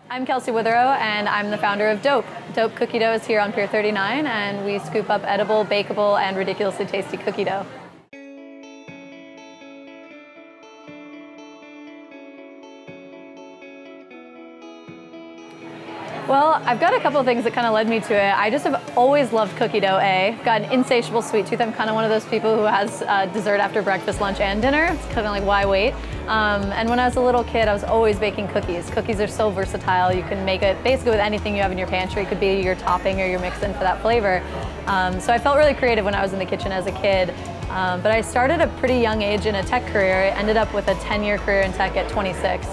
I'm Kelsey Witherow, and I'm the founder of DOUGHP. DOUGHP cookie dough is here on Pier 39, and we scoop up edible, bakeable, and ridiculously tasty cookie dough. Well, I've got a couple of things that kind of led me to it. I just have always loved cookie dough, I've got an insatiable sweet tooth. I'm kind of one of those people who has dessert after breakfast, lunch, and dinner. It's kind of like, why wait? And when I was a little kid, I was always baking cookies. Cookies are so versatile. You can make it basically with anything you have in your pantry. It could be your topping or your mix-in for that flavor. So I felt really creative when I was in the kitchen as a kid. But I started at a pretty young age in a tech career. I ended up with a 10-year career in tech at 26.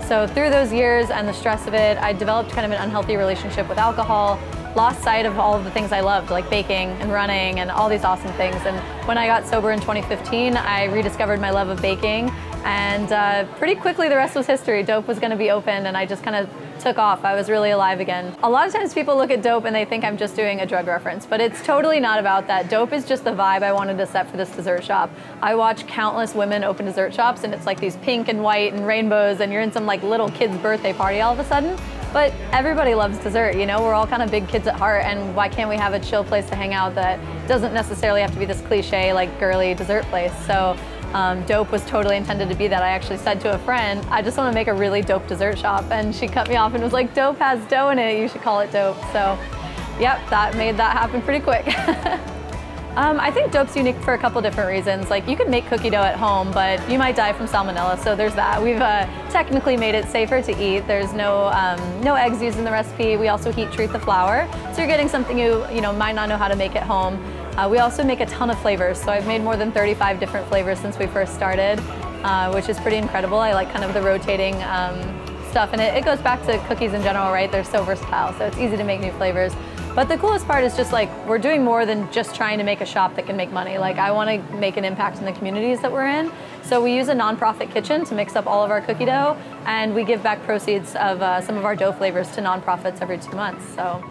So through those years and the stress of it, I developed kind of an unhealthy relationship with alcohol, lost sight of all of the things I loved, like baking and running and all these awesome things. And when I got sober in 2015, I rediscovered my love of baking. And pretty quickly, the rest was history. DOUGHP was going to be open, and I just kind of took off. I was really alive again. A lot of times people look at DOUGHP and they think I'm just doing a drug reference, but it's totally not about that. DOUGHP is just the vibe I wanted to set for this dessert shop. I watch countless women open dessert shops, and it's like these pink and white and rainbows, and you're in some like little kid's birthday party all of a sudden. But everybody loves dessert, you know? We're all kind of big kids at heart, and why can't we have a chill place to hang out that doesn't necessarily have to be this cliche, like girly dessert place? So DOUGHP was totally intended to be that. I actually said to a friend, I just want to make a really dope dessert shop, and she cut me off and was like, DOUGHP has dough in it, you should call it DOUGHP. So yep, that made that happen pretty quick. I think DOUGHP's unique for a couple different reasons. Like, you can make cookie dough at home, but you might die from salmonella, so there's that. We've technically made it safer to eat. There's no eggs used in the recipe. We also heat treat the flour, so you're getting something you might not know how to make at home. We also make a ton of flavors, so I've made more than 35 different flavors since we first started, which is pretty incredible. I like kind of the rotating stuff, and it goes back to cookies in general, right? They're so versatile, so it's easy to make new flavors. But the coolest part is just like, we're doing more than just trying to make a shop that can make money. Like, I want to make an impact in the communities that we're in. So we use a nonprofit kitchen to mix up all of our cookie dough, and we give back proceeds of some of our dough flavors to nonprofits every 2 months. So